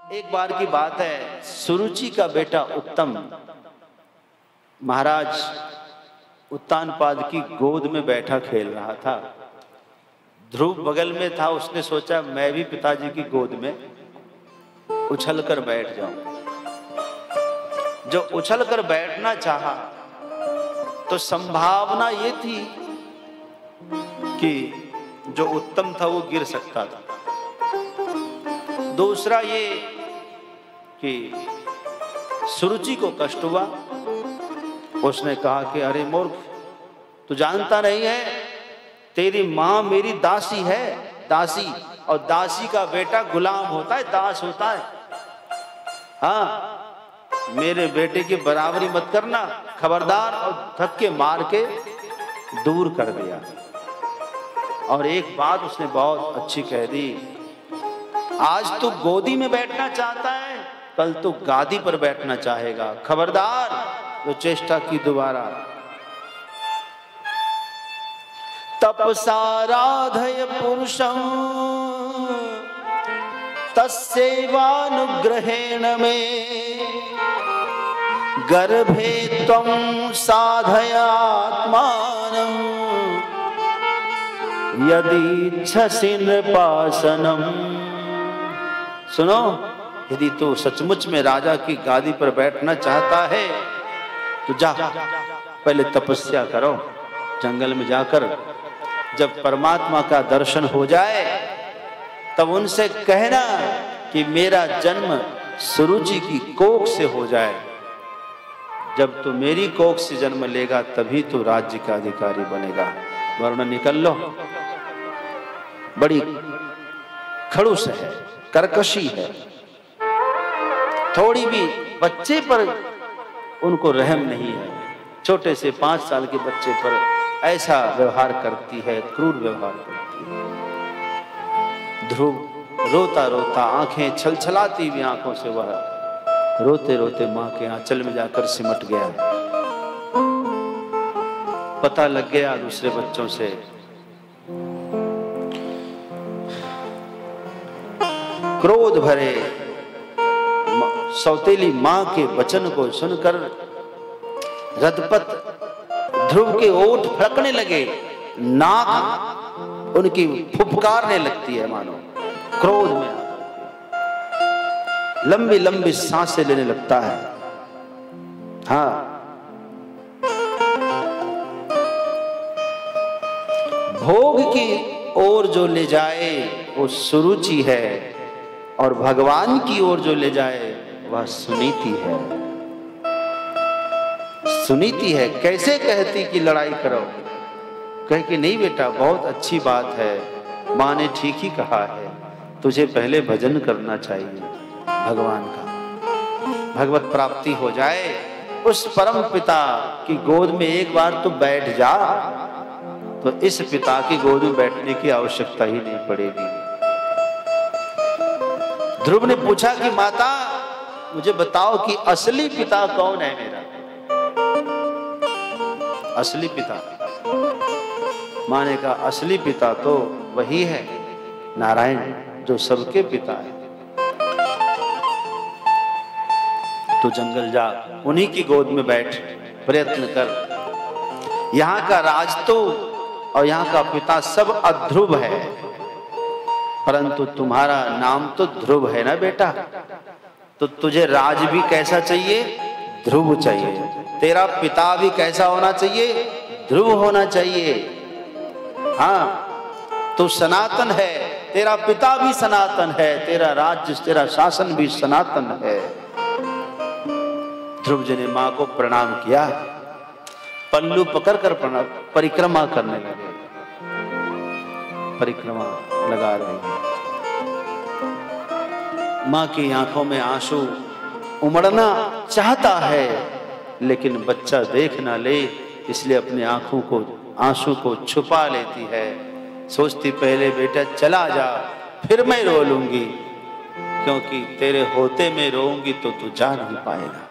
एक बार की बात है, सुरुचि का बेटा उत्तम महाराज उत्तानपाद की गोद में बैठा खेल रहा था। ध्रुव बगल में था। उसने सोचा मैं भी पिताजी की गोद में उछलकर बैठ जाऊं। जो उछलकर बैठना चाहा तो संभावना ये थी कि जो उत्तम था वो गिर सकता था। दूसरा ये कि सुरुचि को कष्ट हुआ। उसने कहा कि अरे मूर्ख, तू जानता नहीं है तेरी मां मेरी दासी है, दासी, और दासी का बेटा गुलाम होता है, दास होता है। हाँ, मेरे बेटे की बराबरी मत करना, खबरदार। और धक्के मार के दूर कर दिया। और एक बात उसने बहुत अच्छी कह दी, आज तू गोदी में बैठना चाहता है, कल तू गादी पर बैठना चाहेगा, खबरदार जो चेष्टा की दोबारा। तपसाराधय पुरुषं तस्यैवानुग्रहेण मे गर्भे त्वं साधयात्मानं यदीच्छसि नृपासनं। सुनो, यदि तू सचमुच में राजा की गादी पर बैठना चाहता है तो जा, पहले तपस्या करो जंगल में जाकर। जब परमात्मा का दर्शन हो जाए तब उनसे कहना कि मेरा जन्म सुरुचि की कोख से हो जाए। जब तू मेरी कोख से जन्म लेगा तभी तू राज्य का अधिकारी बनेगा, वरना निकल लो। बड़ी खड़ूस है, कर्कशी है, थोड़ी भी बच्चे पर उनको रहम नहीं है। छोटे से 5 साल के बच्चे पर ऐसा व्यवहार करती है, क्रूर व्यवहार करती है। ध्रुव रोता रोता, आंखें छलछलाती हुई आंखों से वह रोते रोते मां के आंचल में जाकर सिमट गया। पता लग गया दूसरे बच्चों से। क्रोध भरे सौतेली मां के वचन को सुनकर रदपत ध्रुव के ओठ फड़कने लगे, नाक उनकी फुफकारने लगती है मानो क्रोध में। लंबी लंबी सांसें लेने लगता है। हाँ, भोग की ओर जो ले जाए वो सुरुचि है, और भगवान की ओर जो ले जाए वह सुनीति है। सुनीति है। कैसे कहती कि लड़ाई करो, कह कि नहीं बेटा बहुत अच्छी बात है, माँ ने ठीक ही कहा है, तुझे पहले भजन करना चाहिए भगवान का, भगवत प्राप्ति हो जाए। उस परम पिता की गोद में एक बार तो बैठ जा, तो इस पिता की गोद में बैठने की आवश्यकता ही नहीं पड़ेगी। ध्रुव ने पूछा कि माता मुझे बताओ कि असली पिता कौन है मेरा, असली पिता। मां ने कहा असली पिता तो वही है नारायण, जो सबके पिता है। तू जंगल जा, उन्हीं की गोद में बैठ, प्रयत्न कर। यहां का राज तो और यहां का पिता सब अध्रुव है, परंतु तुम्हारा नाम तो ध्रुव है ना बेटा, तो तुझे राज भी कैसा चाहिए, ध्रुव चाहिए। तेरा पिता भी कैसा होना चाहिए, ध्रुव होना चाहिए। हाँ, तू सनातन है, तेरा पिता भी सनातन है, तेरा राज्य तेरा शासन भी सनातन है। ध्रुव जी ने मां को प्रणाम किया, पल्लू पकड़कर परिक्रमा करने लगे। परिक्रमा लगा रहे हैं। मां की आंखों में आंसू उमड़ना चाहता है, लेकिन बच्चा देख ना ले, इसलिए अपने आंखों को आंसू को छुपा लेती है। सोचती पहले बेटा चला जा, फिर मैं रो लूंगी, क्योंकि तेरे होते में रोऊंगी तो तू जा नहीं पाएगा।